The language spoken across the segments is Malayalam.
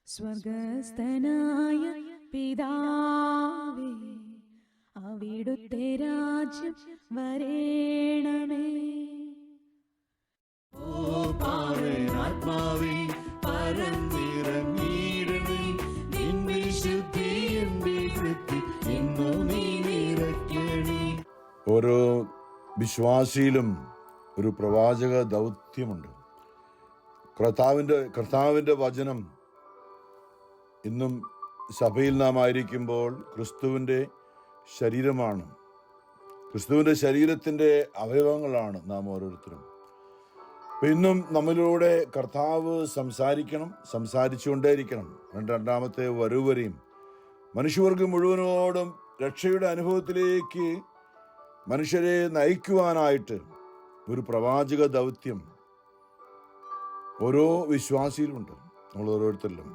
സ്വർഗസ്ഥനായ പിതാവേ, അവിടുത്തെ രാജ്യം വരേണമേ. ആത്മാവേ പരന്നിറങ്ങിയിടണേ, നിന്റെ ശുദ്ധി എന്റെ വൃത്തി ഇന്നു നീ നിറയ്ക്കണേ. ഓരോ വിശ്വാസിയിലും ഒരു പ്രവാചക ദൗത്യമുണ്ട്. കർത്താവിൻ്റെ വചനം ഇന്നും സഭയിൽ നാം ആയിരിക്കുമ്പോൾ ക്രിസ്തുവിൻ്റെ ശരീരമാണ്. ക്രിസ്തുവിൻ്റെ ശരീരത്തിൻ്റെ അവയവങ്ങളാണ് നാം ഓരോരുത്തരും. ഇന്നും നമ്മളിലൂടെ കർത്താവ് സംസാരിച്ചുകൊണ്ടേയിരിക്കണം. രണ്ടാമത്തെ വരവ് മനുഷ്യർക്ക് മുഴുവനോടും രക്ഷയുടെ അനുഭവത്തിലേക്ക് മനുഷ്യരെ നയിക്കുവാനായിട്ട് ഒരു പ്രവാചക ദൗത്യം ഓരോ വിശ്വാസിയിലുമുണ്ട്, നമ്മൾ ഓരോരുത്തരിലും.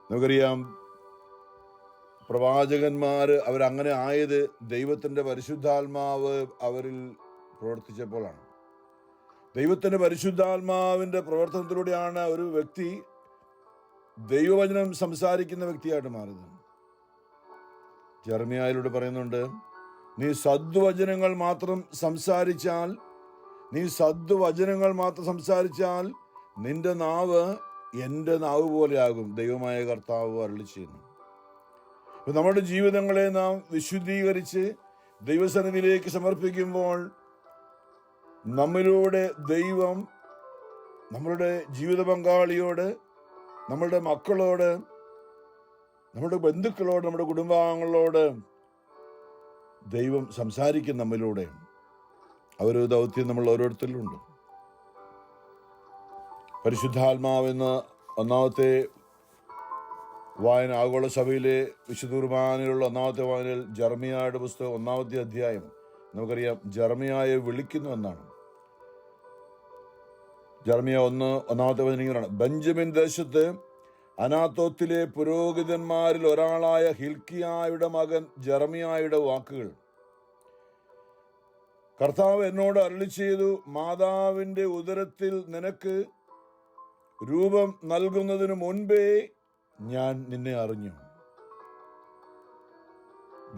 നമുക്കറിയാം, പ്രവാചകന്മാർ അവരങ്ങനെ ആയത് ദൈവത്തിൻ്റെ പരിശുദ്ധാത്മാവ് അവരിൽ പ്രവർത്തിച്ചപ്പോഴാണ്. ദൈവത്തിൻ്റെ പരിശുദ്ധാത്മാവിൻ്റെ പ്രവർത്തനത്തിലൂടെയാണ് ഒരു വ്യക്തി ദൈവവചനം സംസാരിക്കുന്ന വ്യക്തിയായിട്ട് മാറുന്നത്. ജെറമ്യായിലൂടെ പറയുന്നുണ്ട്, നീ സദ്വചനങ്ങൾ മാത്രം സംസാരിച്ചാൽ നിന്റെ നാവ് എൻ്റെ നാവ് പോലെയാകും. ദൈവമായ കർത്താവ് അരുളി ചെയ്യുന്നു. ഇപ്പം നമ്മുടെ ജീവിതങ്ങളെ നാം വിശുദ്ധീകരിച്ച് ദൈവസന്നിധിയിലേക്ക് സമർപ്പിക്കുമ്പോൾ നമ്മിലൂടെ ദൈവം നമ്മളുടെ ജീവിത പങ്കാളിയോട്, നമ്മളുടെ മക്കളോട്, നമ്മുടെ ബന്ധുക്കളോട്, നമ്മുടെ കുടുംബാംഗങ്ങളോട് ദൈവം സംസാരിക്കും നമ്മിലൂടെ. ഒരു ദൗത്യം നമ്മൾ ഓരോരുത്തരിലുണ്ട്. പരിശുദ്ധാത്മാവെന്ന ഒന്നാമത്തെ വായന, ആഗോള സഭയിലെ വിശുദ്ധ കുർബാനയിലുള്ള ഒന്നാമത്തെ വായനയിൽ ജെറമ്യായുടെ പുസ്തകം 1-ാമത്തെ അധ്യായം നമുക്കറിയാം, ജെറമ്യായെ വിളിക്കുന്നു എന്നാണ്. ജെറമ്യ 1-ാമത്തെ വചനം: ബെഞ്ചമിൻ ദേശത്ത് അനാത്തോത്തിലെ പുരോഹിതന്മാരിൽ ഒരാളായ ഹിൽക്കിയായുടെ മകൻ ജെറമ്യായുടെ വാക്കുകൾ. കർത്താവ് എന്നോട് അരുളി ചെയ്തു, മാതാവിൻ്റെ ഉദരത്തിൽ നിനക്ക് രൂപം നൽകുന്നതിന് മുൻപേ ഞാൻ നിന്നെ അറിഞ്ഞു.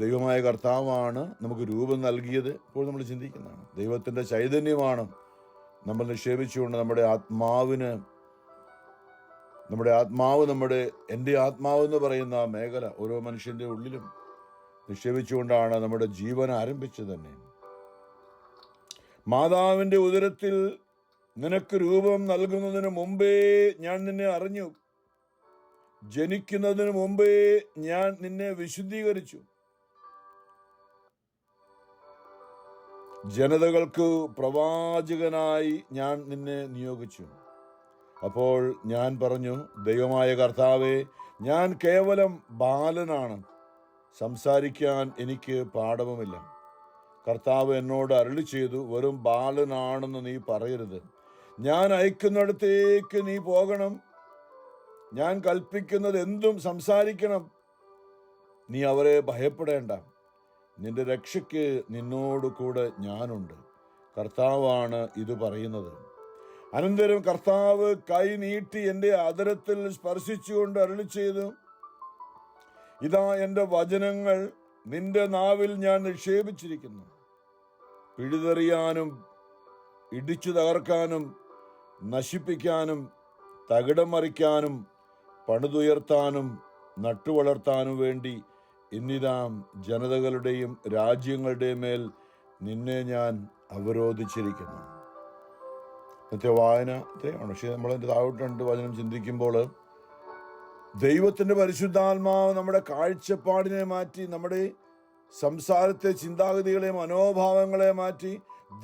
ദൈവമായ കർത്താവാണ് നമുക്ക് രൂപം നൽകിയത്. ഇപ്പോൾ നമ്മൾ ചിന്തിക്കുന്നതാണ്. ദൈവത്തിൻ്റെ ചൈതന്യമാണ് നമ്മൾ നിക്ഷേപിച്ചുകൊണ്ട് എൻ്റെ ആത്മാവ് എന്ന് പറയുന്ന മേഖല ഓരോ മനുഷ്യൻ്റെ ഉള്ളിലും നിക്ഷേപിച്ചുകൊണ്ടാണ് നമ്മുടെ ജീവൻ ആരംഭിച്ചത് തന്നെ. മാതാവിൻ്റെ ഉദരത്തിൽ നിനക്ക് രൂപം നൽകുന്നതിന് മുമ്പേ ഞാൻ നിന്നെ അറിഞ്ഞു, ജനിക്കുന്നതിന് മുമ്പേ ഞാൻ നിന്നെ വിശുദ്ധീകരിച്ചു, ജനതകൾക്ക് പ്രവാചകനായി ഞാൻ നിന്നെ നിയോഗിച്ചു. അപ്പോൾ ഞാൻ പറഞ്ഞു, ദൈവമായ കർത്താവേ, ഞാൻ കേവലം ബാലനാണ്, സംസാരിക്കാൻ എനിക്ക് പാഠവുമില്ല. കർത്താവ് എന്നോട് അരുളി ചെയ്തു, വെറും ബാലനാണെന്ന് നീ പറയരുത്. ഞാൻ അയക്കുന്നിടത്തേക്ക് നീ പോകണം, ഞാൻ കൽപ്പിക്കുന്നത് എന്തും സംസാരിക്കണം. നീ അവരെ ഭയപ്പെടേണ്ട, നിന്റെ രക്ഷയ്ക്ക് നിന്നോട് കൂടെ ഞാനുണ്ട്. കർത്താവാണ് ഇത് പറയുന്നത്. അനന്തരം കർത്താവ് കൈ നീട്ടി എൻ്റെ അധരത്തിൽ സ്പർശിച്ചുകൊണ്ട് അരുളി ചെയ്തു, ഇതാ എൻ്റെ വചനങ്ങൾ നിന്റെ നാവിൽ ഞാൻ നിക്ഷേപിച്ചിരിക്കുന്നു. പിഴുതെറിയാനും ഇടിച്ചു തകർക്കാനും നശിപ്പിക്കാനും തകിടം മറിക്കാനും പണിതുയർത്താനും നട്ടുവളർത്താനും വേണ്ടി ഇന്നിതാ ജനതകളുടെയും രാജ്യങ്ങളുടെയും മേൽ നിന്നെ ഞാൻ അവരോധിച്ചിരിക്കുന്നു. ഇന്നത്തെ വായന ഇത്രയാണ്. പക്ഷേ നമ്മളതിൻ്റെ താഴോട്ട് വചനം ചിന്തിക്കുമ്പോൾ ദൈവത്തിൻ്റെ പരിശുദ്ധാത്മാവ് നമ്മുടെ കാഴ്ചപ്പാടിനെ മാറ്റി, നമ്മുടെ സംസാരത്തെ, ചിന്താഗതികളെ, മനോഭാവങ്ങളെ മാറ്റി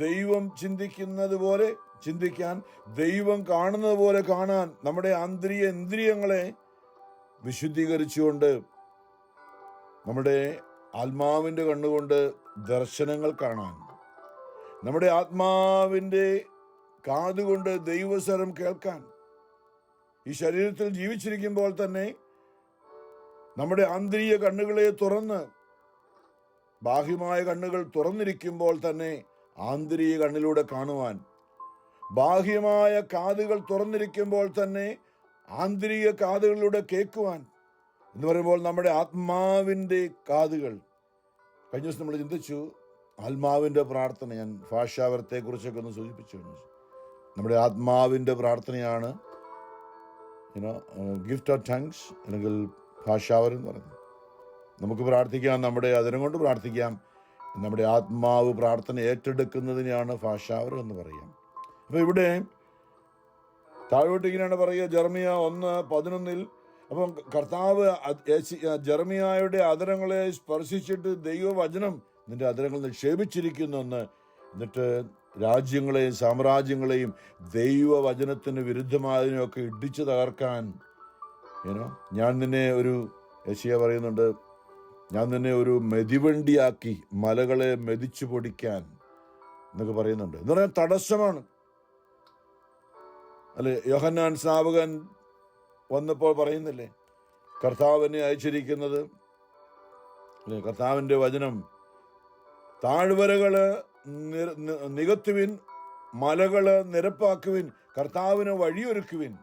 ദൈവം ചിന്തിക്കുന്നത് പോലെ ചിന്തിക്കാൻ, ദൈവം കാണുന്നത് പോലെ കാണാൻ, നമ്മുടെ ആന്തരിക ഇന്ദ്രിയങ്ങളെ വിശുദ്ധീകരിച്ചുകൊണ്ട് നമ്മുടെ ആത്മാവിൻ്റെ കണ്ണുകൊണ്ട് ദർശനങ്ങൾ കാണാൻ, നമ്മുടെ ആത്മാവിൻ്റെ കാതുകൊണ്ട് ദൈവസ്വരം കേൾക്കാൻ, ഈ ശരീരത്തിൽ ജീവിച്ചിരിക്കുമ്പോൾ തന്നെ നമ്മുടെ ആന്തരിക കണ്ണുകളെ തുറന്ന്, ബാഹ്യമായ കണ്ണുകൾ തുറന്നിരിക്കുമ്പോൾ തന്നെ ആന്തരിക കണ്ണിലൂടെ കാണുവാൻ, ബാഹ്യമായ കാതുകൾ തുറന്നിരിക്കുമ്പോൾ തന്നെ ആന്തരിക കാതുകളിലൂടെ കേൾക്കുവാൻ എന്ന് പറയുമ്പോൾ നമ്മുടെ ആത്മാവിൻ്റെ കാതുകൾ. കഴിഞ്ഞ ദിവസം നമ്മൾ ചിന്തിച്ചു ആത്മാവിൻ്റെ പ്രാർത്ഥന. ഞാൻ ഭാഷാവരത്തെക്കുറിച്ചൊക്കെ ഒന്ന് സൂചിപ്പിച്ചു. നമ്മുടെ ആത്മാവിൻ്റെ പ്രാർത്ഥനയാണ് ഗിഫ്റ്റ് ഓഫ് ടങ്സ് അല്ലെങ്കിൽ ഭാഷാവരം എന്ന് പറയുന്നത്. നമുക്ക് പ്രാർത്ഥിക്കാം, നമ്മുടെ അതിനെ കൊണ്ട് പ്രാർത്ഥിക്കാം. നമ്മുടെ ആത്മാവ് പ്രാർത്ഥന ഏറ്റെടുക്കുന്നതിനെയാണ് ഭാഷാവരം എന്ന് പറയാം. അപ്പോൾ ഇവിടെ താഴോട്ട് ഇങ്ങനെയാണ് പറയുക, ജെറമിയ 1:11. അപ്പം കർത്താവ് ജെറമിയായുടെ അധരങ്ങളെ സ്പർശിച്ചിട്ട് ദൈവവചനം നിന്റെ അധരങ്ങൾ നിക്ഷേപിച്ചിരിക്കുന്നു എന്ന്. എന്നിട്ട് രാജ്യങ്ങളെയും സാമ്രാജ്യങ്ങളെയും ദൈവവചനത്തിന് വിരുദ്ധമായതിനെയൊക്കെ ഇടിച്ചു തകർക്കാൻ ഞാൻ നിന്നെ ഒരു യെശയ്യാ പറയുന്നുണ്ട്, ഞാൻ നിന്നെ ഒരു മെതിവണ്ടിയാക്കി മലകളെ മെതിച്ചു പൊടിക്കാൻ എന്നൊക്കെ പറയുന്നുണ്ട്. എന്ന് പറയാൻ തടസ്സമാണ് അല്ലെ? യോഹന്നാൻ സ്നാപകൻ വന്നപ്പോൾ പറയുന്നില്ലേ, കർത്താവിനെ അയച്ചിരിക്കുന്നത് അല്ലെ, കർത്താവിൻ്റെ വചനം താഴ്വരകള് നികത്തുവിൻ, മലകള് നിരപ്പാക്കുവിൻ, കർത്താവിന് വഴിയൊരുക്കുവിൻ.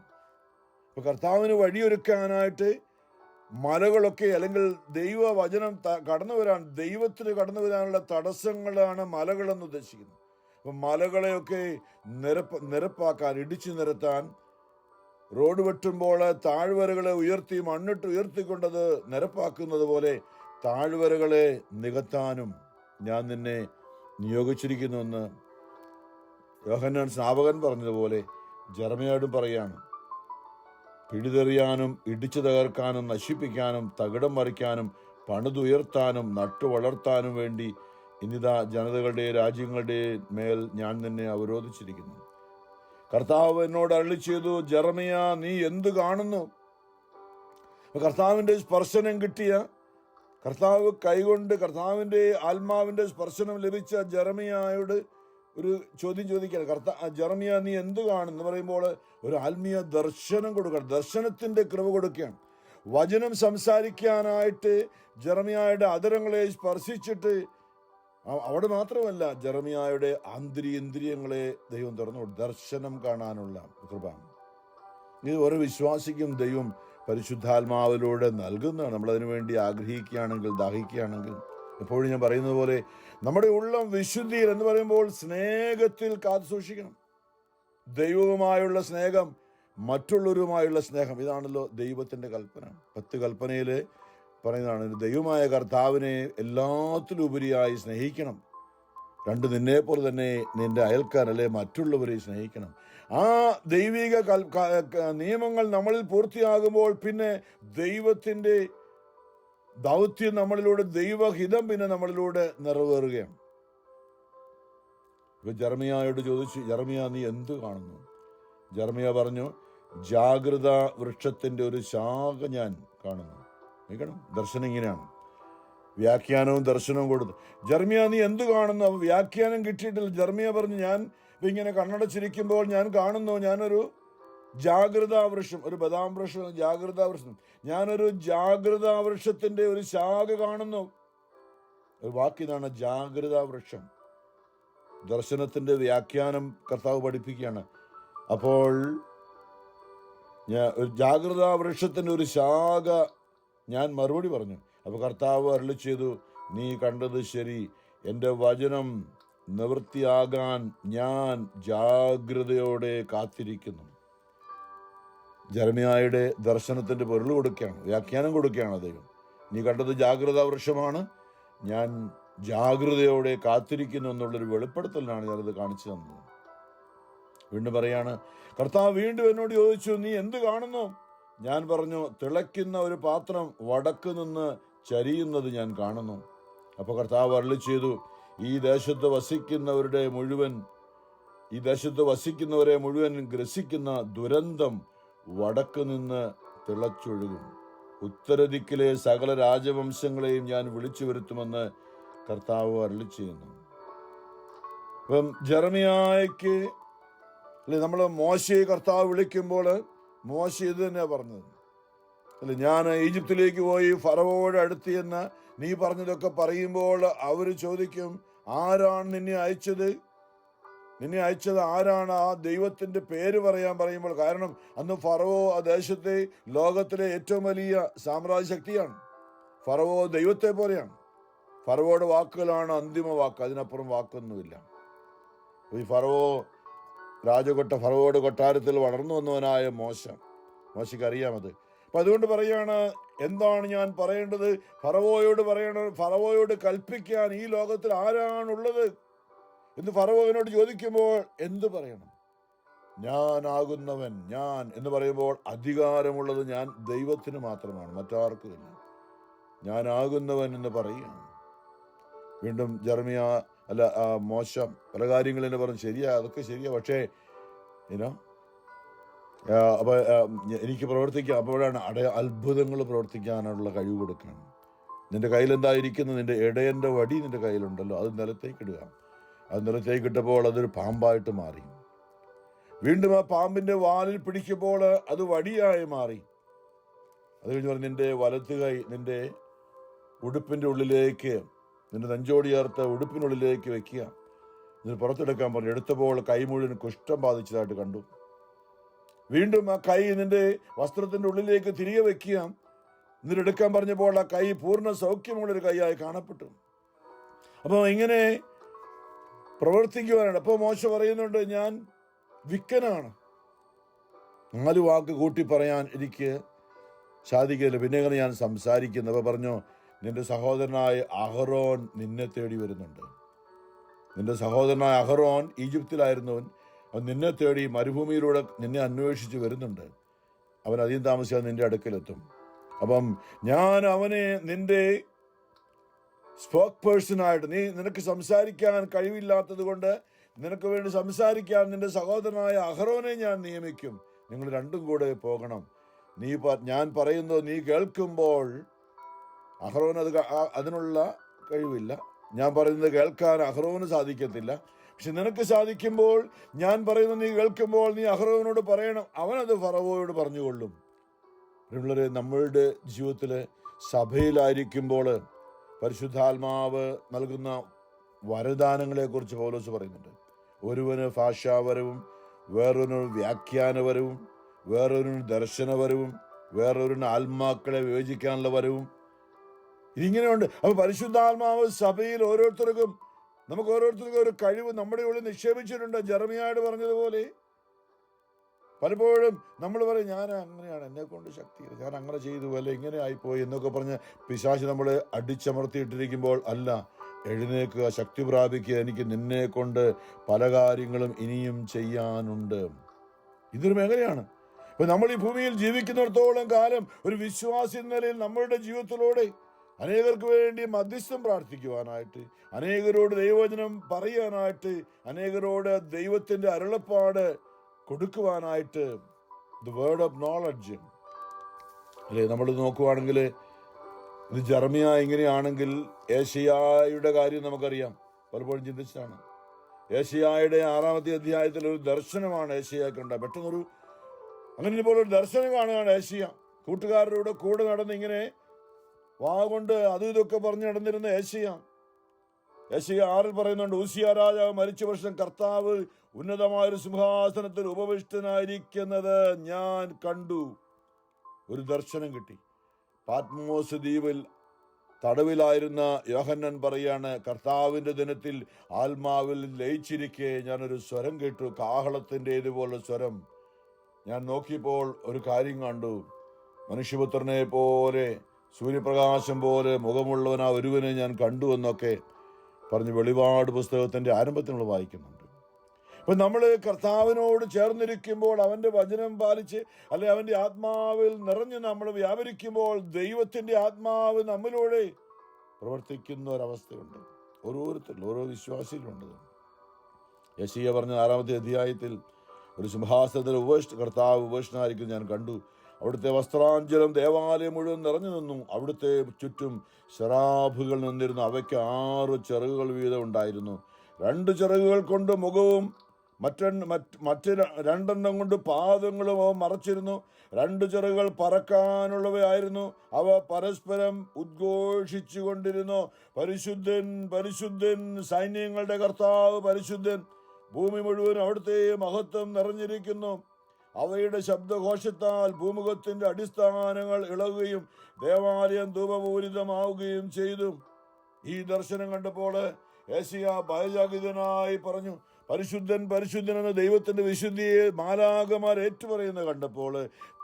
അപ്പൊ കർത്താവിന് വഴിയൊരുക്കാനായിട്ട് മലകളൊക്കെ അല്ലെങ്കിൽ ദൈവവചനം കടന്നു വരാൻ, ദൈവത്തിന് കടന്നു വരാനുള്ള തടസ്സങ്ങളാണ് മലകളെന്ന് ഉദ്ദേശിക്കുന്നത്. അപ്പൊ മലകളെയൊക്കെ നിരപ്പാക്കാൻ, ഇടിച്ചു നിരത്താൻ, റോഡ് വെട്ടുമ്പോൾ താഴ്വരകളെ ഉയർത്തി മണ്ണിട്ട് ഉയർത്തിക്കൊണ്ടത് നിരപ്പാക്കുന്നത് പോലെ താഴ്വരകളെ നികത്താനും ഞാൻ നിന്നെ നിയോഗിച്ചിരിക്കുന്നുവെന്ന് യോഹന്നാൻ സ്നാപകൻ പറഞ്ഞതുപോലെ ജെറമിയായോടും പറയാണ്. പിടിതെറിയാനും ഇടിച്ചു തകർക്കാനും നശിപ്പിക്കാനും തകിടം മറിക്കാനും പണിതുയർത്താനും നട്ടു വളർത്താനും വേണ്ടി ഇന്നിതാ ജനതകളുടെ രാജ്യങ്ങളുടെ മേൽ ഞാൻ നിന്നെ അവരോധിച്ചിരിക്കുന്നു. കർത്താവ് എന്നോട് അരുളി ചെയ്തു, ജെറമിയ നീ എന്ത് കാണുന്നു? കർത്താവിൻ്റെ സ്പർശനം കിട്ടിയ, കർത്താവ് കൈകൊണ്ട് കർത്താവിൻ്റെ ആത്മാവിൻ്റെ സ്പർശനം ലഭിച്ച ജെറമിയായോട് ഒരു ചോദ്യം ചോദിക്കുകയാണ്. ജെറമിയ നീ എന്ത് കാണുന്നു എന്ന് പറയുമ്പോൾ ഒരു ആത്മീയ ദർശനം കൊടുക്കണം, ദർശനത്തിൻ്റെ കൃപ കൊടുക്കുകയാണ്. വചനം സംസാരിക്കാനായിട്ട് ജെറമിയായുടെ അധരങ്ങളെ സ്പർശിച്ചിട്ട് അവിടെ മാത്രമല്ല, ജെറമിയായുടെ ഇന്ദ്രിയങ്ങളെ ദൈവം തുറന്നു ദർശനം കാണാനുള്ള കൃപ. ഇത് ഓരോ വിശ്വാസിക്കും ദൈവം പരിശുദ്ധാത്മാവിലൂടെ നൽകുന്നതാണ്. നമ്മളതിനു വേണ്ടി ആഗ്രഹിക്കുകയാണെങ്കിൽ, ദാഹിക്കുകയാണെങ്കിൽ. എപ്പോഴും ഞാൻ പറയുന്നത് പോലെ നമ്മുടെ ഉള്ളം വിശുദ്ധിയിൽ എന്ന് പറയുമ്പോൾ സ്നേഹത്തിൽ കാത്തു സൂക്ഷിക്കണം. ദൈവവുമായുള്ള സ്നേഹം, മറ്റുള്ളവരുമായുള്ള സ്നേഹം, ഇതാണല്ലോ ദൈവത്തിൻ്റെ കൽപ്പന. 10 കൽപ്പനയിൽ പറയുന്നതാണ്, ദൈവമായ കർത്താവിനെ എല്ലാത്തിലും ഉപരിയായി സ്നേഹിക്കണം. 2 നിന്നെപ്പോലെ തന്നെ നിന്റെ അയൽക്കാരല്ലേ മറ്റുള്ളവരെ സ്നേഹിക്കണം. ആ ദൈവിക നിയമങ്ങൾ നമ്മളിൽ പൂർത്തിയാകുമ്പോൾ പിന്നെ ദൈവത്തിൻ്റെ ദൗത്യം നമ്മളിലൂടെ, ദൈവഹിതം പിന്നെ നമ്മളിലൂടെ നിറവേറുകയാണ്. ഇപ്പൊ ജെറമിയായോട് ചോദിച്ചു, ജെറമിയ നീ എന്ത് കാണുന്നു? ജെറമിയ പറഞ്ഞു, ജാഗ്രത വൃക്ഷത്തിന്റെ ഒരു ശാഖ ഞാൻ കാണുന്നു. ദർശനം ഇങ്ങനെയാണ്, വ്യാഖ്യാനവും ദർശനവും കൊടുത്തു. ജെറമിയ നീ എന്ത് കാണുന്നു? വ്യാഖ്യാനം കിട്ടിയിട്ടില്ല. ജെറമിയ പറഞ്ഞു, ഞാൻ ഇങ്ങനെ കണ്ണടച്ചിരിക്കുമ്പോൾ ഞാൻ കാണുന്നു, ഞാനൊരു ജാഗ്രതാ വൃക്ഷം, ഒരു ബദാം വൃക്ഷം, ജാഗ്രതാ വൃക്ഷം, ഞാനൊരു ജാഗ്രതാ വൃക്ഷത്തിന്റെ ഒരു ശാഖ കാണുന്നു. ഒരു വാക്കിതാണ് ജാഗ്രതാ വൃക്ഷം. ദർശനത്തിന്റെ വ്യാഖ്യാനം കർത്താവ് പഠിപ്പിക്കുകയാണ്. അപ്പോൾ ഒരു ജാഗ്രതാ വൃക്ഷത്തിന്റെ ഒരു ശാഖ ഞാൻ മറുപടി പറഞ്ഞു. അപ്പൊ കർത്താവ് അരുളി ചെയ്തു, നീ കണ്ടത് ശരി, എൻ്റെ വചനം നിവൃത്തിയാകാൻ ഞാൻ ജാഗ്രതയോടെ കാത്തിരിക്കുന്നു. ജെറമിയായുടെ ദർശനത്തിന്റെ പൊരുൾ കൊടുക്കുകയാണ്, വ്യാഖ്യാനം കൊടുക്കുകയാണ് ദൈവം. നീ കണ്ടത് ജാഗ്രതാ വൃക്ഷമാണ്, ഞാൻ ജാഗ്രതയോടെ കാത്തിരിക്കുന്നു എന്നുള്ളൊരു വെളിപ്പെടുത്തലിനാണ് ഞാനത് കാണിച്ചു തന്നത്. വീണ്ടും പറയാണ്, കർത്താവ് വീണ്ടും എന്നോട് ചോദിച്ചു, നീ എന്ത് കാണുന്നു? ഞാൻ പറഞ്ഞു, തിളയ്ക്കുന്ന ഒരു പാത്രം വടക്ക് നിന്ന് ചരിയുന്നത് ഞാൻ കാണുന്നു. അപ്പോൾ കർത്താവ് അരുളി ചെയ്തു, ഈ ദേശത്ത് വസിക്കുന്നവരെ മുഴുവൻ ഗ്രസിക്കുന്ന ദുരന്തം വടക്ക് നിന്ന് തിളച്ചൊഴുകും. ഉത്തരദിക്കിലെ സകല രാജവംശങ്ങളെയും ഞാൻ വിളിച്ചു വരുത്തുമെന്ന് കർത്താവ് അരുളി ചെയ്യുന്നു. ഇപ്പം ജെറമിയായ്ക്ക് അല്ലെ, നമ്മൾ മോശയെ കർത്താവ് വിളിക്കുമ്പോൾ മോശ ഇത് തന്നെയാണ് പറഞ്ഞത് അല്ലെ, ഞാൻ ഈജിപ്തിലേക്ക് പോയി ഫറവോയുടെ അടുത്ത് എന്ന് നീ പറഞ്ഞതൊക്കെ പറയുമ്പോൾ അവർ ചോദിക്കും, ആരാണ് നിന്നെ അയച്ചത്? നിന്നെ അയച്ചത് ആരാണ്? ആ ദൈവത്തിന്റെ പേര് പറയുമ്പോൾ, കാരണം അന്ന് ഫറവോ ആ ദേശത്തെ ലോകത്തിലെ ഏറ്റവും വലിയ സാമ്രാജ്യ ശക്തിയാണ്. ഫറവോ ദൈവത്തെ പോലെയാണ്. ഫറവോയുടെ വാക്കുകളാണ് അന്തിമ വാക്ക്, അതിനപ്പുറം വാക്കൊന്നുമില്ല. ഈ ഫറവോയുടെ കൊട്ടാരത്തിൽ വളർന്നു വന്നവനായ മോശയ്ക്ക് അറിയാമത്. അപ്പൊ അതുകൊണ്ട് പറയാണ്, എന്താണ് ഞാൻ പറയേണ്ടത്? ഫറവോയോട് കൽപ്പിക്കാൻ ഈ ലോകത്തിൽ ആരാണുള്ളത് എന്ന് ഫറവോവിനോട് ചോദിക്കുമ്പോൾ എന്ത് പറയണം? ഞാനാകുന്നവൻ, ഞാൻ എന്ന് പറയുമ്പോൾ അധികാരമുള്ളത് ഞാൻ ദൈവത്തിന് മാത്രമാണ്, മറ്റാർക്കുമില്ല. ഞാനാകുന്നവൻ എന്ന് പറയുകയാണ്. വീണ്ടും മോശ പല കാര്യങ്ങളും പറഞ്ഞു. ശരിയാ, അതൊക്കെ ശരിയാ. പക്ഷേ എനിക്ക് പ്രവർത്തിക്കാം. അപ്പോഴാണ് അത്ഭുതങ്ങൾ പ്രവർത്തിക്കാനുള്ള കഴിവ് കൊടുക്കണം. നിന്റെ കയ്യിൽ എന്തായിരിക്കുന്നു? നിന്റെ ഇടയന്റെ വടി നിന്റെ കയ്യിലുണ്ടല്ലോ, അത് നിലത്തേക്ക് ഇടുക. അത് നിലത്തേക്ക് ഇട്ടപ്പോൾ അതൊരു പാമ്പായിട്ട് മാറി. വീണ്ടും ആ പാമ്പിന്റെ വാലിൽ പിടിക്കുമ്പോൾ അത് വടിയായി മാറി. അത് കഴിഞ്ഞ് പറഞ്ഞു, നിന്റെ വലത്ത് കൈ നിന്റെ ഉടുപ്പിന്റെ ഉള്ളിലേക്ക്, നിന്റെ നെഞ്ചോടി ചേർത്ത് ഉടുപ്പിനുള്ളിലേക്ക് വെക്കുക, ഇതിന് പുറത്തെടുക്കാൻ പറഞ്ഞു. എടുത്തപ്പോൾ കൈ മുഴുവൻ കുഷ്ഠം ബാധിച്ചതായിട്ട് കണ്ടു. വീണ്ടും ആ കൈ നിന്റെ വസ്ത്രത്തിന്റെ ഉള്ളിലേക്ക് തിരികെ വെക്കുക, എന്നിട്ട് എടുക്കാൻ പറഞ്ഞപ്പോൾ ആ കൈ പൂർണ്ണ സൗഖ്യമുള്ളൊരു കൈയായി കാണപ്പെട്ടു. അപ്പോൾ ഇങ്ങനെ പ്രവർത്തിക്കുവാനാണ്. അപ്പോൾ മോശ പറയുന്നുണ്ട്, ഞാൻ വിക്കനാണ്, 4 വാക്ക് കൂട്ടി പറയാൻ എനിക്ക് സാധിക്കില്ല, പിന്നെ എങ്ങനെ ഞാൻ സംസാരിക്കുന്നു? അപ്പോൾ പറഞ്ഞു, നിന്റെ സഹോദരനായ അഹറോൻ നിന്നെ തേടി വരുന്നുണ്ട്. നിന്റെ സഹോദരനായ അഹറോൻ ഈജിപ്തിലായിരുന്നവൻ. അവൻ നിന്നെ തേടി മരുഭൂമിയിലൂടെ നിന്നെ അന്വേഷിച്ച് വരുന്നുണ്ട്. അവൻ അധികം താമസിയാതെ നിന്റെ അടുക്കലെത്തും. അപ്പം ഞാൻ അവനെ നിന്റെ സ്പോക്ക് പേഴ്സണായിട്ട്, നിനക്ക് സംസാരിക്കാൻ കഴിവില്ലാത്തത് കൊണ്ട് നിനക്ക് വേണ്ടി സംസാരിക്കാൻ നിന്റെ സഹോദരനായ അഹറോനെ ഞാൻ നിയമിക്കും. നിങ്ങൾ രണ്ടും കൂടെ പോകണം. ഞാൻ പറയുന്നത് നീ കേൾക്കുമ്പോൾ, അഹറോന് അതിനുള്ള കഴിവില്ല. ഞാൻ പറയുന്നത് കേൾക്കാൻ അഹറോന് സാധിക്കത്തില്ല. പക്ഷെ നിനക്ക് സാധിക്കുമ്പോൾ, ഞാൻ പറയുന്നത് നീ കേൾക്കുമ്പോൾ നീ അഹറോനോട് പറയണം, അവനത് ഫറവോയോട് പറഞ്ഞുകൊള്ളും. നമ്മളുടെ ജീവിതത്തില് സഭയിലായിരിക്കുമ്പോൾ പരിശുദ്ധാത്മാവ് നൽകുന്ന വരദാനങ്ങളെ കുറിച്ച് പൗലോസ് പറയുന്നുണ്ട്. ഒരുവന് ഭാഷാപരവും, വേറൊരു വ്യാഖ്യാനപരവും, വേറൊരു ദർശനപരവും, വേറൊരു ആത്മാക്കളെ വിവേചിക്കാനുള്ള വരവും. ഇതിങ്ങനെയുണ്ട്. അപ്പൊ പരിശുദ്ധാത്മാവ് സഭയിൽ നമുക്ക് ഓരോരുത്തർക്കും ഒരു കഴിവ് നമ്മുടെ ഉള്ളിൽ നിക്ഷേപിച്ചിട്ടുണ്ട്. ജെറമിയായോട് പറഞ്ഞതുപോലെ പലപ്പോഴും നമ്മൾ പറയും, ഞാൻ അങ്ങനെയാണ്, എന്നെ കൊണ്ട് ശക്തിയില്ല, ഞാൻ അങ്ങനെ ചെയ്തു, അല്ലെ ഇങ്ങനെ ആയിപ്പോയി എന്നൊക്കെ പറഞ്ഞ് പിശാച് നമ്മൾ അടിച്ചമർത്തിയിട്ടിരിക്കുമ്പോൾ, അല്ല, എഴുന്നേൽക്കുക, ശക്തി പ്രാപിക്കുക, എനിക്ക് നിന്നെ കൊണ്ട് പല കാര്യങ്ങളും ഇനിയും ചെയ്യാനുണ്ട്. ഇതൊരു മേഖലയാണ്. അപ്പൊ നമ്മൾ ഈ ഭൂമിയിൽ ജീവിക്കുന്നിടത്തോളം കാലം ഒരു വിശ്വാസി എന്ന നിലയിൽ നമ്മളുടെ ജീവിതത്തിലൂടെ അനേകർക്ക് വേണ്ടി മധ്യസ്ഥം പ്രാർത്ഥിക്കുവാനായിട്ട്, അനേകരോട് ദൈവവചനം പറയാനായിട്ട്, അനേകരോട് ദൈവത്തിന്റെ അരുളപ്പാട് കൊടുക്കുവാനായിട്ട്, ദ വേർഡ് ഓഫ് നോളജ് അല്ലേ. നമ്മൾ നോക്കുവാണെങ്കിൽ ഇത് ജെറമിയ ഇങ്ങനെയാണെങ്കിൽ ഏശയ്യായുടെ കാര്യം നമുക്കറിയാം, പലപ്പോഴും ചിന്തിച്ചാണ്. ഏശയ്യായുടെ 6-ാമത്തെ അധ്യായത്തിൽ ഒരു ദർശനമാണ് ഏശയ്യാക്കുണ്ടായത്. പെട്ടെന്നൊരു അങ്ങനെ ഇപ്പോൾ ഒരു ദർശനം കാണുകയാണ് ഏശയ്യ. കൂട്ടുകാരുടെ കൂടെ നടന്ന് ഇങ്ങനെ കൊണ്ട് അതും ഇതൊക്കെ പറഞ്ഞു നടന്നിരുന്ന ഏശയ്യ 6 പറയുന്നുണ്ട്, ഉസിയ രാജാവ് മരിച്ച വർഷം കർത്താവ് ഉന്നതമായൊരു സിംഹാസനത്തിൽ ഉപവിഷ്ടനായിരിക്കുന്നത് ഞാൻ കണ്ടു. ഒരു ദർശനം കിട്ടി. പാത്മോസ് ദ്വീപിൽ തടവിലായിരുന്ന യോഹന്നാൻ പറയാണ്, കർത്താവിന്റെ ദിനത്തിൽ ആത്മാവിൽ ലയിച്ചിരിക്കെ ഞാനൊരു സ്വരം കേട്ടു, കാഹളത്തിൻ്റെതുപോലെ സ്വരം. ഞാൻ നോക്കിയപ്പോൾ ഒരു കാര്യം കണ്ടു, മനുഷ്യപുത്രനെ പോലെ, സൂര്യപ്രകാശം പോലെ മുഖമുള്ളവനാ ഒരുവനെ ഞാൻ കണ്ടു എന്നൊക്കെ പറഞ്ഞ് വെളിപാട് പുസ്തകത്തിന്റെ ആരംഭത്തിൽ നമ്മൾ വായിക്കുന്നുണ്ട്. അപ്പൊ നമ്മൾ കർത്താവിനോട് ചേർന്നിരിക്കുമ്പോൾ, അവന്റെ വചനം പാലിച്ച്, അല്ലെ അവന്റെ ആത്മാവിൽ നിറഞ്ഞ് നമ്മൾ വ്യാപരിക്കുമ്പോൾ, ദൈവത്തിന്റെ ആത്മാവ് നമ്മിലൂടെ പ്രവർത്തിക്കുന്ന ഒരവസ്ഥയുണ്ട്. ഓരോരുത്തരിലും, ഓരോ വിശ്വാസിയിലുണ്ട്. യെശയ്യാ പറഞ്ഞ 6-ാമത്തെ അധ്യായത്തിൽ ഒരു സിംഹാസനത്തിൽ കർത്താവ് ഉപേക്ഷനായിരിക്കും ഞാൻ കണ്ടു. അവിടുത്തെ വസ്ത്രാഞ്ചലം ദേവാലയം മുഴുവൻ നിറഞ്ഞു നിന്നു. അവിടുത്തെ ചുറ്റും ശറാഫുകൾ നിന്നിരുന്നു. അവയ്ക്ക് 6 ചിറകുകൾ വീതം ഉണ്ടായിരുന്നു. 2 ചിറകുകൾ കൊണ്ട് മുഖവും മറ്റ് 2 കൊണ്ട് പാദങ്ങളും അവ മറച്ചിരുന്നു. 2 ചിറകുകൾ പറക്കാനുള്ളവയായിരുന്നു. അവ പരസ്പരം ഉദ്ഘോഷിച്ചു കൊണ്ടിരുന്നു, പരിശുദ്ധൻ പരിശുദ്ധൻ, സൈന്യങ്ങളുടെ കർത്താവ് പരിശുദ്ധൻ. ഭൂമി മുഴുവൻ അവിടുത്തെ മഹത്വം നിറഞ്ഞിരിക്കുന്നു. അവയുടെ ശബ്ദഘോഷത്താൽ ഭൂമുഖത്തിന്റെ അടിസ്ഥാനങ്ങൾ ഇളകുകയും ദേവാലയം ധൂപപൂരിതമാവുകയും ചെയ്തു. ഈ ദർശനം കണ്ടപ്പോൾ യെശയ്യാ ഭയചകിതനായി പറഞ്ഞു, പരിശുദ്ധൻ പരിശുദ്ധൻ എന്ന ദൈവത്തിന്റെ വിശുദ്ധിയെ മാലാഖമാർ ഏറ്റുപറയുന്നത് കണ്ടപ്പോൾ